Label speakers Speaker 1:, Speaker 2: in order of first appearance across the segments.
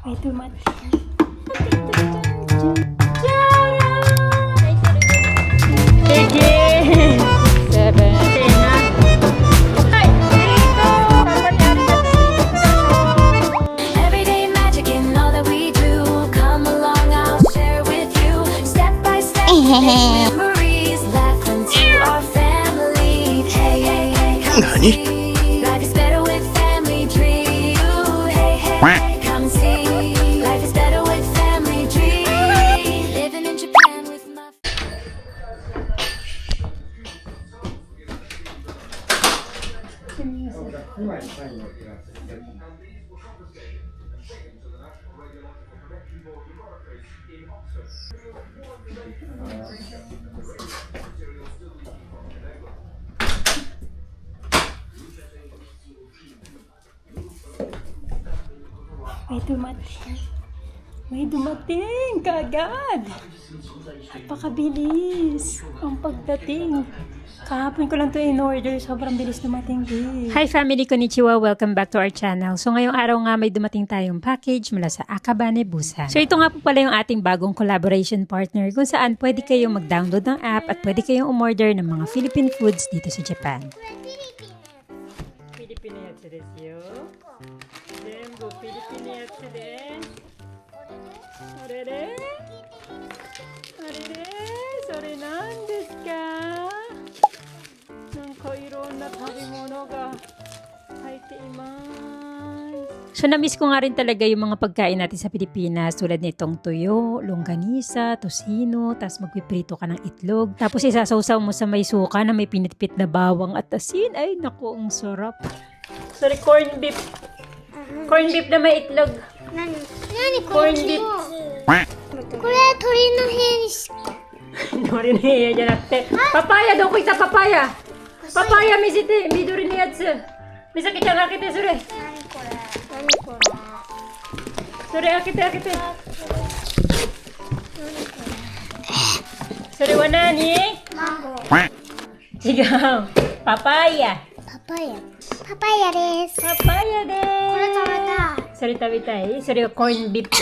Speaker 1: May dumating. Sige! 7.
Speaker 2: Everyday magic in all that we do. Come along, I'll share with you. Step by step, make memories. Laugh into our family. Hey, hey, hey, come see. Life is better with family tree. Ooh, hey, hey, hey, come see. Life is better with family tree. Living in Japan with my
Speaker 1: May dumating. May dumating kaagad. Napakabilis ang pagdating. Kahapon ko lang ito in-order. Sobrang bilis dumating din. Hi family, konnichiwa. Welcome back to our channel. So ngayong araw nga may dumating tayong package mula sa Akabane Busan. So ito nga po pala yung ating bagong collaboration partner kung saan pwede kayong mag-download ng app at pwede kayong umorder ng mga Philippine foods dito sa Japan. Philippine yatsu desu yo. Zenbu Philippine yatsu desu. Orere? Orere? Sore nan desu ka? So na-miss ko nga rin talaga yung mga pagkain natin sa Pilipinas tulad nitong tuyo, longganisa, tosino, tapos magpiprito ka ng itlog. Tapos isasawsaw mo sa may suka na may pinitpit na bawang at asin. Ay naku, ang sarap. Sorry, corned beef. Corned beef na may itlog. Corned beef.
Speaker 3: これ鳥の部屋にしか
Speaker 1: Nori na iyaじゃなくて。パパイヤどこ行ったパパイヤパパイヤ見せて、緑のやつ。美咲ちゃん開けて、それ。
Speaker 3: 何これ
Speaker 1: それ開けて開けて。それは何？
Speaker 3: マンゴー
Speaker 1: 違う。パパイヤ。
Speaker 3: パパイヤパパイヤです
Speaker 1: パパイヤで
Speaker 3: これ食べた
Speaker 1: ーす。それ食べたい？それはコーンビップ。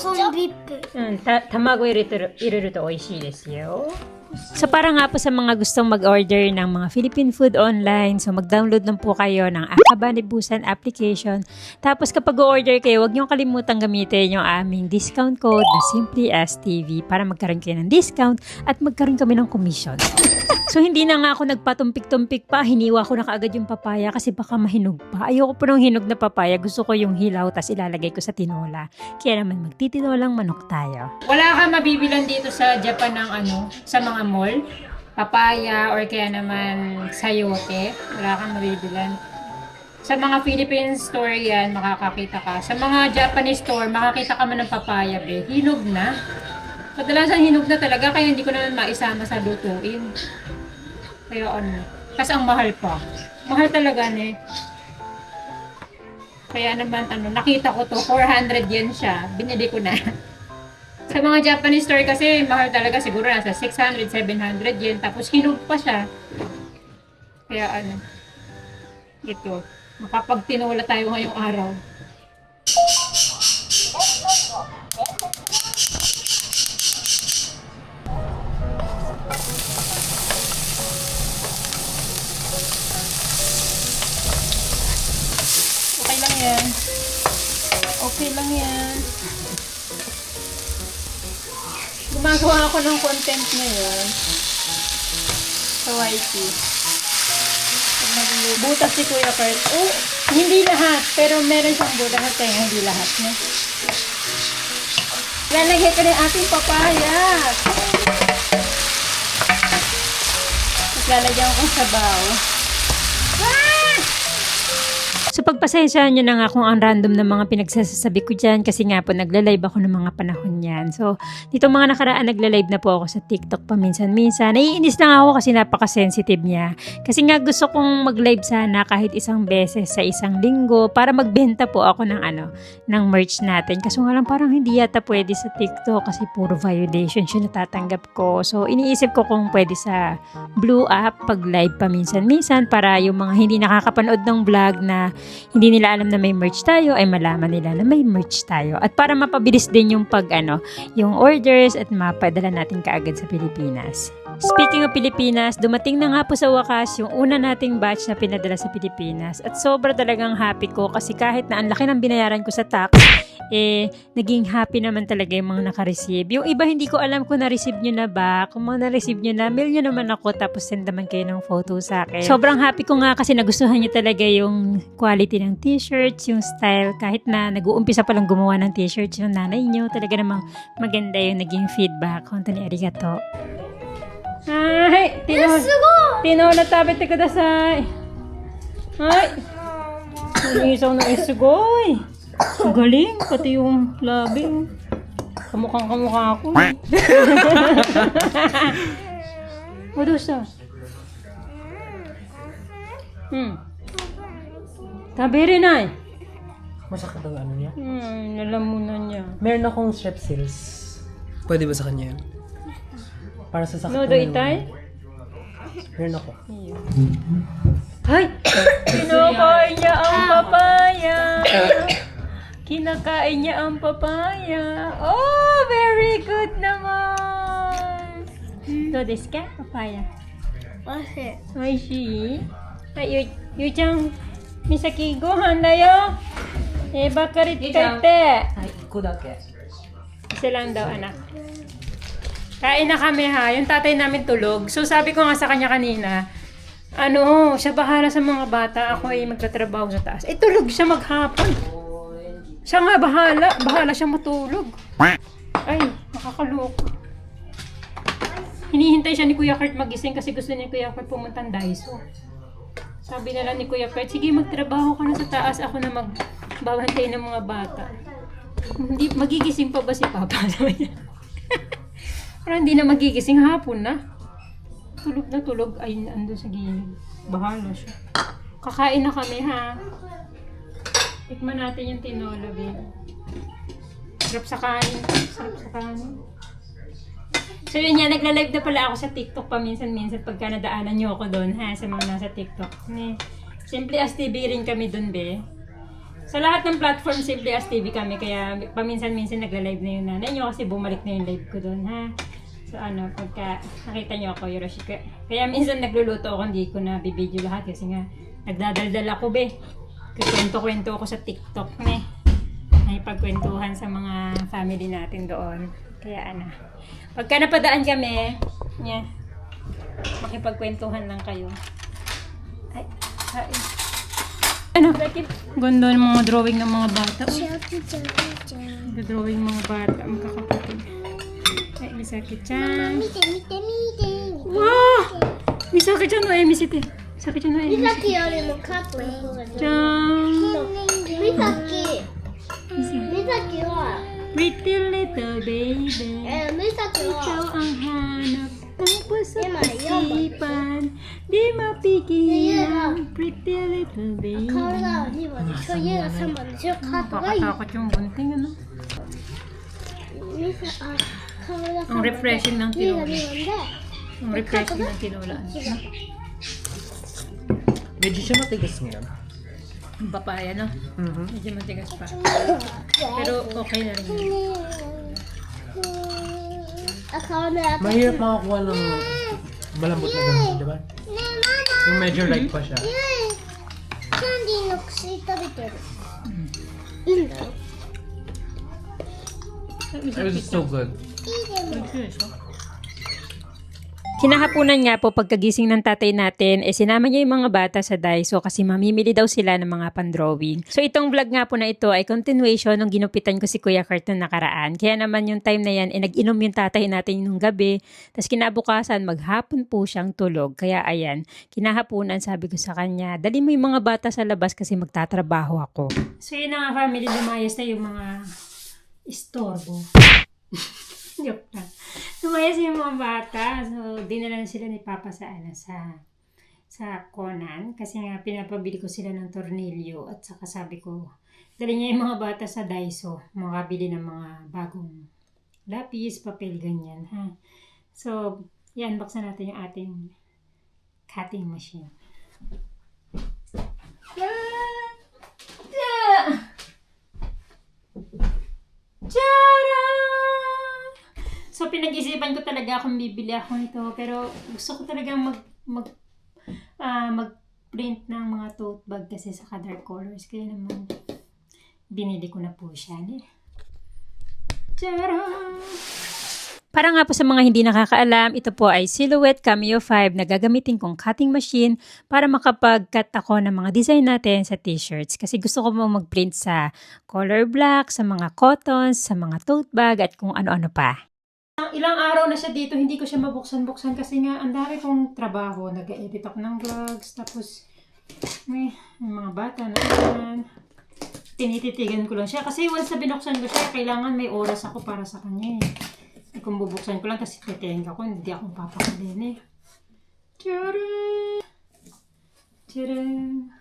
Speaker 3: コンビップ
Speaker 1: うん、卵入れると美味しいですよ。So para nga po sa mga gustong mag-order ng mga Philippine food online, so mag-download lang po kayo ng Akabane Busan application. Tapos kapag order kayo, huwag niyong kalimutang gamitin yung aming discount code na Simply as TV para magkaroon kayo ng discount at magkaroon kami ng commission. So hindi na nga ako nagpatumpik-tumpik pa, hiniwa ko na kaagad yung papaya kasi baka mahinog pa. Ayoko po ng hinog na papaya, gusto ko yung hilaw tas ilalagay ko sa tinola. Kaya naman magtitinolang manok tayo. Wala kang mabibilan dito sa Japan ng sa mga mall, papaya or kaya naman sayote. Wala kang mabibilan. Sa mga Philippine store yan, makakakita ka. Sa mga Japanese store, makakita ka man ng papaya, be. Hinog na. Kadalasan hinog na talaga, kaya hindi ko naman maisama sa lutuin. Kaya kasi ang mahal pa. Mahal talaga ne. Kaya naman nakita ko to, 400 yen siya. Binili ko na. Sa mga Japanese store kasi, mahal talaga siguro nasa 600, 700 yen. Tapos hinog pa siya. Kaya ito. Makapagtinola tayo ngayong araw. Okay lang yan. Okay lang yan. Gumagawa ako ng content ngayon sa YT. Butas si Kuya Kurt. Oh, hindi lahat. Pero meron siyang butas kaya hindi lahat. No? Lalagay ko na yung ating papaya. Tapos lalagyan ko ng sabaw. So pagpasensyahan nyo na nga kung ang random na mga pinagsasabi ko dyan kasi nga po nagla-live ako ng mga panahon yan. So dito mga nakaraan nagla-live na po ako sa TikTok paminsan-minsan. Naiinis lang ako kasi napaka-sensitive niya. Kasi nga gusto kong mag-live sana kahit isang beses sa isang linggo para magbenta po ako ng ng merch natin. Kaso nga lang parang hindi yata pwede sa TikTok kasi puro violation siya natatanggap ko. So iniisip ko kung pwede sa Blue app pag live paminsan-minsan para yung mga hindi nakakapanood ng vlog na hindi nila alam na may merch tayo, ay malaman nila na may merch tayo. At para mapabilis din yung yung orders at mapadala natin kaagad sa Pilipinas. Speaking of Pilipinas, dumating na nga po sa wakas yung una nating batch na pinadala sa Pilipinas. At sobra talagang happy ko kasi kahit na ang laki ng binayaran ko sa tax, naging happy naman talaga yung mga naka-receive. Yung iba hindi ko alam kung na-receive nyo na ba. Kung mga na-receive nyo na, mail nyo naman ako tapos send naman kayo ng photo sa akin. Sobrang happy ko nga kasi nagustuhan nyo talaga yung quality ng t-shirts, yung style. Kahit na nag-uumpisa palang gumawa ng t-shirts yung nanay nyo, talaga namang maganda yung naging feedback. Honto ni arigato. Ay, tinola tabete kudasai. Ay, isang na isugoy. Galing, pati yung labi. Kamukhang-kamukha ako. Madusa. Tabiri na eh.
Speaker 4: Masakit ang ano niya?
Speaker 1: Nalamunan niya.
Speaker 4: Meron akong strepsils. Pwede ba sa kanya yun? Para sa sakit
Speaker 1: No,
Speaker 4: ng
Speaker 1: do itay?
Speaker 4: Meron ako.
Speaker 1: Ay! Kinakain niya ang papaya! Kinakain niya ang papaya! Oh, very good naman! Do desu ka? Papaya. Oishii? Ay, Yu-chan, Misaki, gohan da yo! Bakarit kaite!
Speaker 4: Ay, iko dake.
Speaker 1: Isa lang daw, anak. Kain na kami ha. Yung tatay namin tulog. So sabi ko nga sa kanya kanina, siya bahala sa mga bata. Ako ay magtatrabaho sa taas. Tulog siya maghapon. Siya nga bahala. Bahala siya matulog. Ay, makakaloko. Hinihintay siya ni Kuya Kurt magising kasi gusto ni Kuya Kurt pumunta ng Daiso. Sabi na lang ni Kuya Kurt, sige magtrabaho ka na sa taas. Ako na magbabantay ng mga bata. Hindi, magigising pa ba si Papa? Sabi niya. Parang hindi na magigising hapon na. Tulog na tulog. Ay, ando sa gilid. Bahala siya. Kakain na kami ha. Tikman natin yung tinola, babe. Sarap sa kanin. Sarap sa kanin. So yun yan, nagla-live na pala ako sa TikTok paminsan-minsan pagka nadaanan nyo ako doon ha, sa mga nasa TikTok. Simply as TV rin kami doon, be. Sa lahat ng platform, Simply as TV kami. Kaya paminsan-minsan nagla-live na yung nanay nyo kasi bumalik na yung live ko doon, ha. So pagka nakita nyo ako, Yoroshika. Kaya minsan nagluluto ako, hindi ko na bibidyo lahat kasi nga nagdadaldal ako, be. Kwento-kwento ako sa TikTok, ne. May pagkwentuhan sa mga family natin doon. Kaya pagka napadaan kami, makipagkwentuhan lang kayo. Ay. Ganda ng mga drawing ng mga bata. Drawing mga bata, magkakapatid. Ay, Misaki-chan. Wow! Misaki-chan no Emisite. Misaki-chan no Emisite.
Speaker 3: さっきよりもカップの方が上手。
Speaker 1: Chan!
Speaker 3: みさきは、
Speaker 1: Pretty little baby.
Speaker 3: みさき
Speaker 1: Ikaw
Speaker 3: は、
Speaker 1: ang hanap ng puso-isipan. Di mapigilan. Pretty little baby.
Speaker 3: 顔が2番でしょ、家が3番でしょ、カートがいい。
Speaker 1: Nakakatakot yung bunting, ano?
Speaker 3: 顔が3
Speaker 1: Ang
Speaker 3: 番で、
Speaker 1: refreshing ng
Speaker 3: 家が
Speaker 1: tinola.
Speaker 3: 2番で、
Speaker 1: Ang refreshing ng tinola.
Speaker 4: Medyo siya matigas ngayon.
Speaker 1: Ang papaya, no? Medyo matigas pa. Pero okay na rin yun.
Speaker 3: 顔のやつ。
Speaker 4: Mahirap makakuha ng malambot na ganun, di ba? Yung medyo light pa siya.
Speaker 3: キャンディーの薬食べてる。いいんだよ。
Speaker 4: It was so good.
Speaker 1: Kinahaponan nga po pagkagising ng tatay natin, sinama niya yung mga bata sa Daiso kasi mamimili daw sila ng mga pan-drawing. So itong vlog nga po na ito ay continuation nung ginupitan ko si Kuya Kurt nung nakaraan. Kaya naman yung time na yan, nag-inom yung tatay natin nung gabi. Tapos kinabukasan, maghapon po siyang tulog. Kaya ayan, kinahaponan sabi ko sa kanya, dali mo yung mga bata sa labas kasi magtatrabaho ako. So yun na nga family, lumayas na yung mga istorbo. Joke lang. Lumayas yung mga bata. So, dinala na sila ni Papa sa Conan. Kasi nga, pinapabili ko sila ng tornilyo. At saka sabi ko, dali niya yung mga bata sa Daiso. Makabili ng mga bagong lapis, papel, ganyan. Ha? So, yan, buksan natin yung ating cutting machine. So, pinag-isipan ko talaga kung bibili ako nito. Pero gusto ko talaga mag-print ng mga tote bag kasi sa dark colors. Kaya naman, binili ko na po siya. Tcharam! Para nga po sa mga hindi nakakaalam, ito po ay Silhouette Cameo 5 na gagamitin kong cutting machine para makapag-cut ako ng mga design natin sa t-shirts. Kasi gusto ko mo mag-print sa color black, sa mga cottons, sa mga tote bag at kung ano-ano pa. Ilang araw na siya dito, hindi ko siya mabuksan-buksan kasi nga ang dami kong trabaho. Nag-edit ako ng vlogs, tapos may mga bata na yan. Tinititigan ko lang siya kasi once na binuksan ko siya, kailangan may oras ako para sa kanya eh. Kung bubuksan ko lang kasi titihin ko, hindi ako papakalin eh. Tcharam! Tcharam!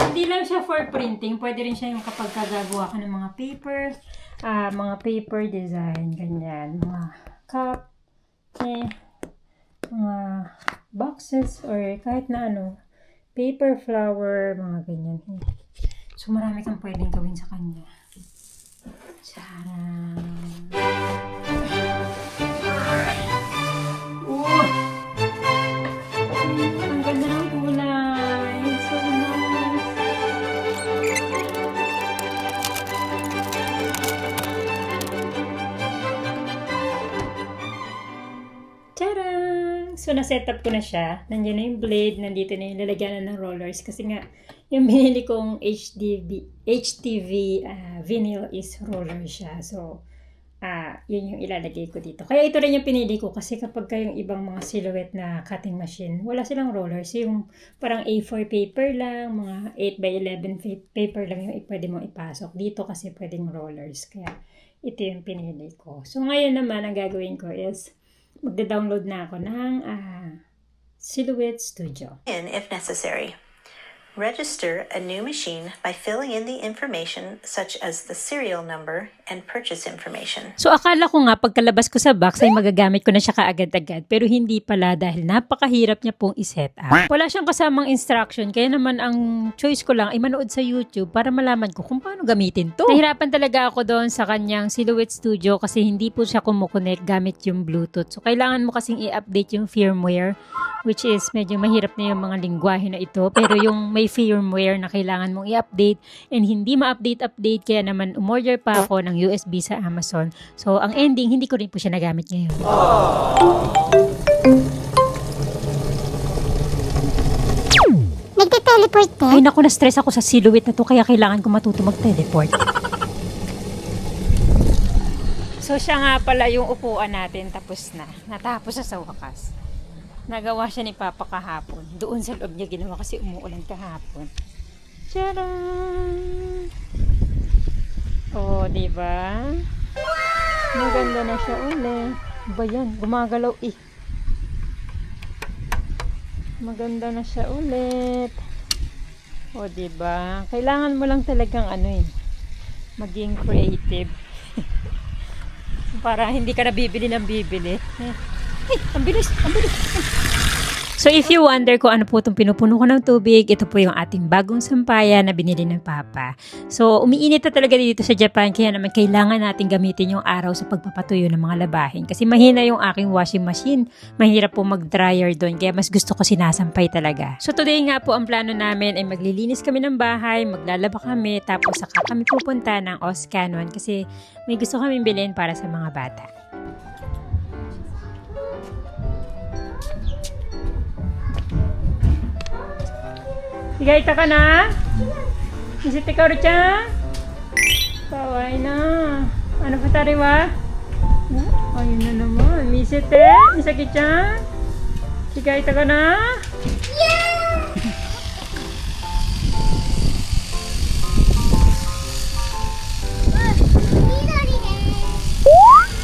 Speaker 1: Hindi lang siya for printing, pwede rin siya yung kapag gagawa ka ng mga paper design, ganyan, mga cup, mga boxes, or kahit na ano, paper flower, mga ganyan. So, marami kang pwedeng gawin sa kanya. Tcharam! Ang ganda ng kulay. It's so nice. Tadang! So, na-set up ko na siya. Nandiyan na yung blade. Nandito na yung lalagyan ng rollers. Kasi nga, yung binili kong HTV vinyl is roller siya. So, yun yung ilalagay ko dito. Kaya ito rin yung pinili ko kasi kapag kayong ibang mga silhouette na cutting machine, wala silang rollers. Yung parang A4 paper lang, mga 8x11 paper lang yung pwede mong ipasok. Dito kasi pwedeng rollers. Kaya ito yung pinili ko. So ngayon naman, ang gagawin ko is magda-download na ako ng Silhouette Studio.
Speaker 5: If necessary. Register a new machine by filling in the information such as the serial number and purchase information.
Speaker 1: So akala ko nga pagkalabas ko sa box ay magagamit ko na siya kaagad-agad pero hindi pala dahil napakahirap niya pong i-set up. Wala siyang kasamang instruction kaya naman ang choice ko lang ay manood sa YouTube para malaman ko kung paano gamitin to. Nahirapan talaga ako doon sa kanyang Silhouette Studio kasi hindi po siya kumukonect gamit yung Bluetooth. So kailangan mo kasing i-update yung firmware, which is medyo mahirap na yung mga lingwahe na ito. Pero yung may firmware na kailangan mong i-update and hindi ma-update kaya naman umorder pa ako ng USB sa Amazon. So, ang ending, hindi ko rin po siya nagamit ngayon.
Speaker 3: Nagte-teleport ka?
Speaker 1: Ay naku, na-stress ako sa Silhouette na to kaya kailangan ko matuto mag-teleport. So, siya nga pala yung upuan natin. Tapos na. Natapos na sa wakas. Nagawa siya ni Papa kahapon. Doon sa loob niya ginawa kasi umuulan kahapon. Tcharam! Oh, diba? Maganda na siya ulit. Ba yan? Gumagalaw eh. Maganda na siya ulit. Oh, diba? Kailangan mo lang talagang maging creative. Para hindi ka na bibili ng bibili. Ang bilis! Ang bilis! So if you wonder kung ano po itong pinupuno ko ng tubig, ito po yung ating bagong sampayan na binili ng Papa. So umiinit na talaga dito sa Japan kaya naman kailangan natin gamitin yung araw sa pagpapatuyo ng mga labahin. Kasi mahina yung aking washing machine. Mahirap po mag-dryer doon kaya mas gusto ko sinasampay talaga. So today nga po ang plano namin ay maglilinis kami ng bahay, maglalaba kami, tapos saka kami pupunta ng Oscanon kasi may gusto kaming bilhin para sa mga bata. Higaita ka na? Isiti ka rin Kawai na. Ano pa tariwa? Ayun na naman. Misite? Misaki-chan? Higaita ka na?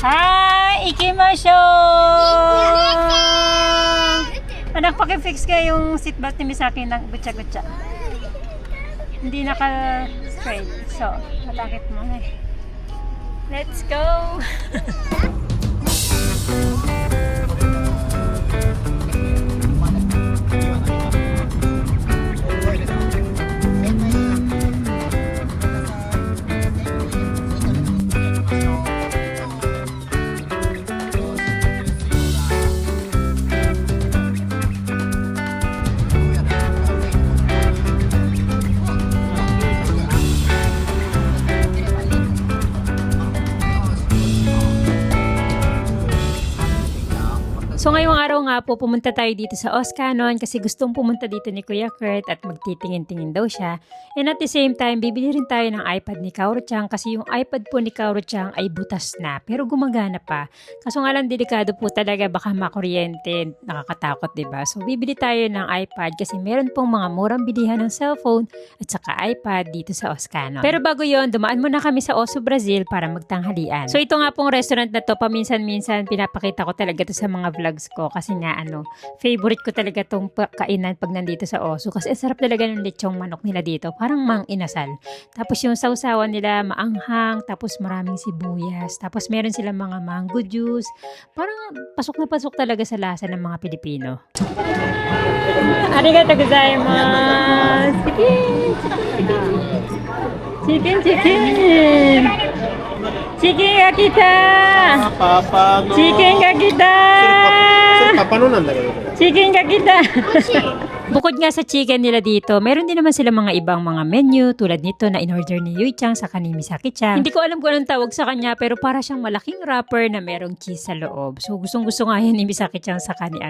Speaker 1: Hi! Ikimashou! Anak, paki-fix ka yung seatbelt ni Misaki ng gutsa-gutsa. Hindi naka-straight. So, matakit mo na eh. Let's go! So ngayong araw nga po, pumunta tayo dito sa Oscanon kasi gustong pumunta dito ni Kuya Kurt at magtitingin-tingin daw siya. And at the same time, bibili rin tayo ng iPad ni Kaoru-chan kasi yung iPad po ni Kaoru-chan ay butas na pero gumagana pa. Kaso nga lang delikado po talaga, baka makuryente, nakakatakot, diba? So bibili tayo ng iPad kasi meron pong mga murang bilihan ng cellphone at saka iPad dito sa Oscanon. Pero bago yon, dumaan muna kami sa Oso, Brazil para magtanghalian. So ito nga pong restaurant na to, paminsan-minsan pinapakita ko talaga to sa mga vlogs ko kasi nga favorite ko talaga tong kainan pag nandito sa Oso kasi sarap talaga ng lechong manok nila dito, parang mang inasal. Tapos yung sausawan nila maanghang, tapos maraming sibuyas, tapos meron silang mga mango juice, parang pasok na pasok talaga sa lasa ng mga Pilipino. Arigatou gozaimasu. Chicken, chicken. Chickenが来た。
Speaker 4: パパの。
Speaker 1: チキンが来た。
Speaker 4: それパパのなんだけどこれ。
Speaker 1: チキンが来た。Bukod nga sa chicken nila dito, meron din naman sila mga ibang mga menu tulad nito na in-order ni Yui-chan sa ni Misaki-chan. Hindi ko alam kung anong tawag sa kanya pero para siyang malaking wrapper na merong cheese sa loob. So gustong-gusto nga yan ni Misaki-chan sa ni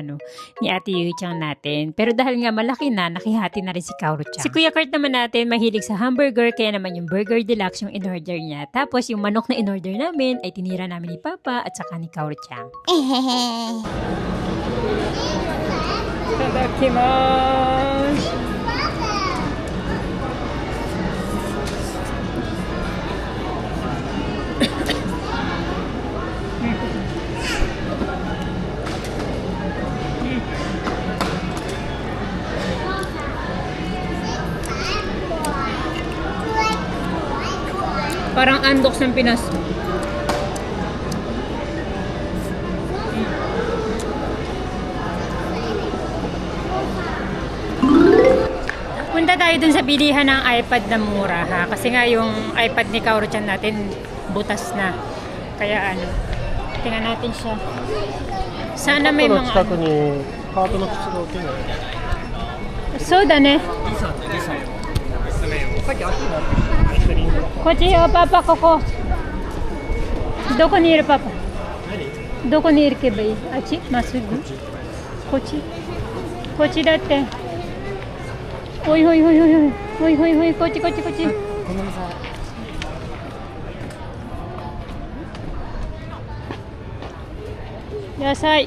Speaker 1: Ate Yui-chan natin. Pero dahil nga malaki na, nakihati na rin si Kaoru-chan. Si Kuya Kurt naman natin mahilig sa hamburger kaya naman yung burger deluxe yung in-order niya. Tapos yung manok na in-order namin ay tinira namin ni Papa at saka ni Kaoru-chan. いただきます。Parang andoks ng Pinas. Punta tayo dun sa bilihan ng iPad na mura ha. Kasi nga yung iPad ni Kaoru-chan natin butas na. Kaya tingnan natin siya. Sana may mga
Speaker 4: 近くにハートの靴が売ってない。
Speaker 1: そうだね。こっちよパパ、ここ。どこにいるパパ？どこに行けばいい？あっち？まっすぐ？こっち？こっちだって。おいおいおいおいおいおいおいおい、こっちこっちこっち。ごめんなさい。野菜。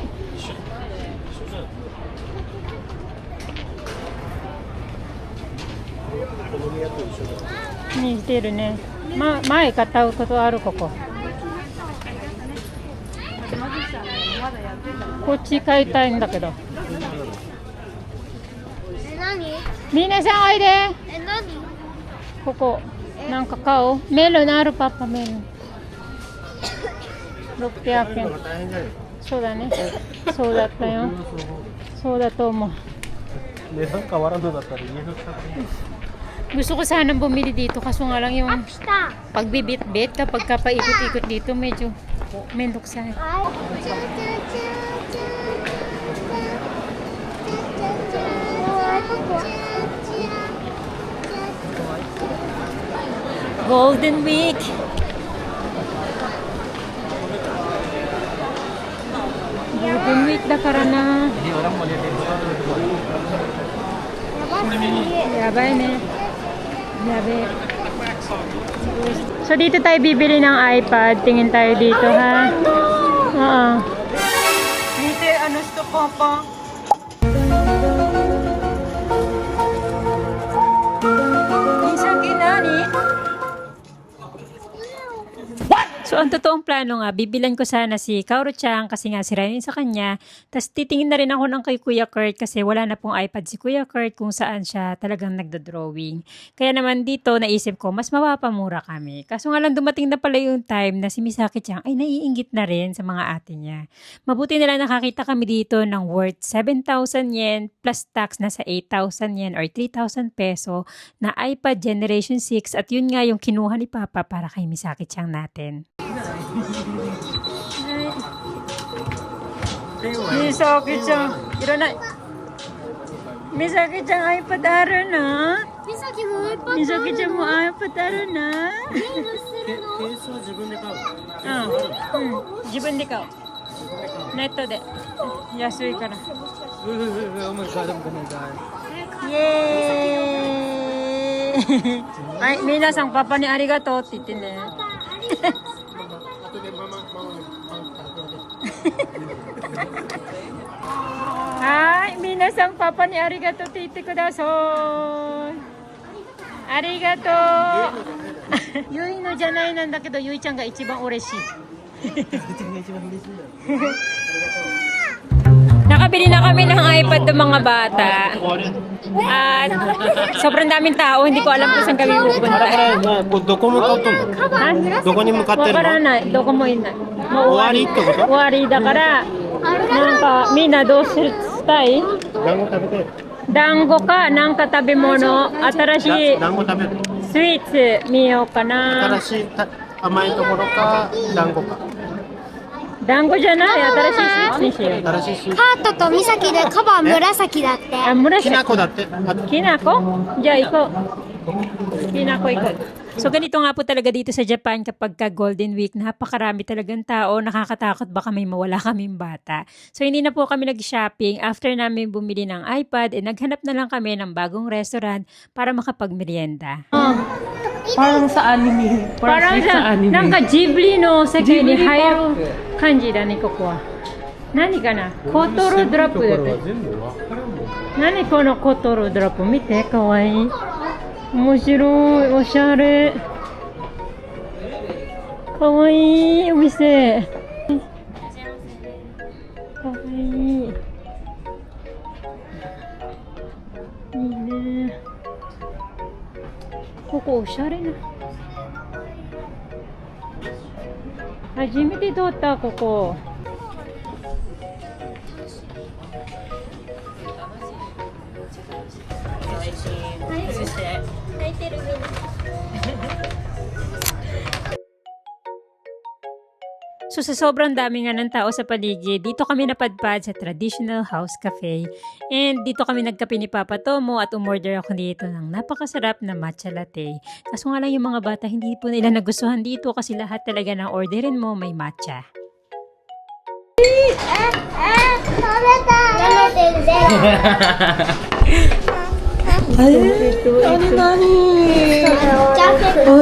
Speaker 1: 似てるね。前買ったことあるここ。こっち買いたいんだけど。みなさんおいで。
Speaker 3: 何？
Speaker 1: ここなんか買おう。メロンあるパパ、メロン。600円。そうだね。そうだったよ。そうだと思う。
Speaker 4: 値段変わらんのだったら家の近くに。
Speaker 1: Gusto ko sanang bumili dito kaso nga lang yung pagbibit-bit kapag paikot-ikot dito medyo mendoksan. Golden Week. Golden Week だからな。やばいね。Yabe. So dito tayo bibili ng iPad. Tingin tayo dito ha. Oo. Dito to papa? Isang ginani? So, ang totoong plano nga, bibilan ko sana si Kaoru-chan kasi nga sirain sa kanya. Tapos titingin na rin ako ng kay Kuya Kurt kasi wala na pong iPad si Kuya Kurt kung saan siya talagang nagdo-drawing. Kaya naman dito, naisip ko, mas mapapamura kami. Kaso nga lang dumating na pala yung time na si Misaki-chan ay naiinggit na rin sa mga ate niya. Mabuti nila nakakita kami dito ng worth 7,000 yen plus tax na sa 8,000 yen or 3,000 peso na iPad Generation 6 at yun nga yung kinuha ni Papa para kay Misaki-chan natin. Misaki-chan, iranay. Misaki-chan iPadあるな。Misaki-chanもiPadあるな。
Speaker 4: ケースは自分で買うの？
Speaker 1: うん、自分で買う。ネットで安いから。
Speaker 4: Oh my god, I'm gonna die.
Speaker 1: イエーイはい、皆さんパパにありがとうって言ってね。はい、皆さんパパにありがとうって言ってください。ありがとう。ゆいのじゃないなんだけど、ゆいちゃんが一番嬉しい。Nakabili na kami ng iPad ng mga bata. At sobrang daming tao, hindi ko alam kung saan kami pupunta.
Speaker 4: どこ向かっとんの？どこに向かってるの？
Speaker 1: わからない。どこもいない。もう
Speaker 4: 終わりってこと？
Speaker 1: 終わりだから、なんかみんなどうしたい？
Speaker 4: 団子食べて。
Speaker 1: 団子か、なんか食べ物、新しい
Speaker 4: 団子食べる。
Speaker 1: スイーツ見ようかな。
Speaker 4: 新しい甘いところか団子か。
Speaker 1: 団子じゃない、新しいスイーツにしよう。
Speaker 4: 新しいスイーツ。
Speaker 3: ハートとミサキでカバー紫だって。
Speaker 1: あ、紫。
Speaker 4: きなこだって。
Speaker 1: きなこ?じゃあ行こう. Ki na ko ikaw. So ganito nga po talaga dito sa Japan kapag ka Golden Week, napakarami talagang tao, nakakatakot baka may mawala kaming bata. So hindi na po kami nag-shopping, after namin bumili ng iPad, naghanap na lang kami ng bagong restaurant para makapagmerienda.
Speaker 4: Parang sa anime.
Speaker 1: Parang sa, nanka Ghibli no sekai ni hayaru kanji da ne, koko wa. Nani ka na? Kotoro drop daって。何このコトロドロップ見て、かわいい。面白い、おしゃれ。かわいいお店。かわいい。いいね。ここおしゃれな。初めて通ったここ。So sa sobrang dami nga ng tao sa paligid, dito kami napadpad sa Traditional House Cafe. And dito kami nagkape ni Papa Tomo at umorder ako dito ng napakasarap na matcha latte. Kaso nga lang yung mga bata hindi po nila nagustuhan dito kasi lahat talaga ng orderin mo may matcha.
Speaker 4: 美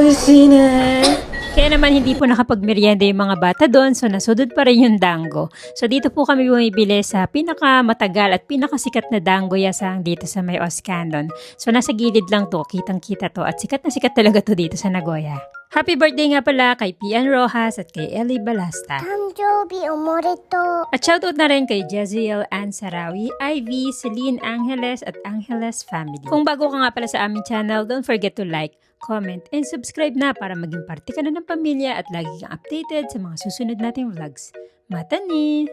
Speaker 4: 味しいね。
Speaker 1: Kaya naman hindi po nakapagmerienda yung mga bata doon, so nasudod pa rin yung dango. So dito po kami bumibili sa pinakamatagal at pinakasikat na dango yasang dito sa may Oskandon. So nasa gilid lang to, kitang-kita to at sikat na sikat talaga to dito sa Nagoya. Happy birthday nga pala kay Pian Rojas at kay Ellie Balasta.
Speaker 3: 誕生日おめでとう。
Speaker 1: At shoutout na rin kay Jeziel Ann Sarawi, Ivy, Celine Angeles at Angeles family. Kung bago ka nga pala sa aming channel, don't forget to like, comment, and subscribe na para maging parte ka na ng pamilya at lagi kang updated sa mga susunod nating vlogs. Mata ni!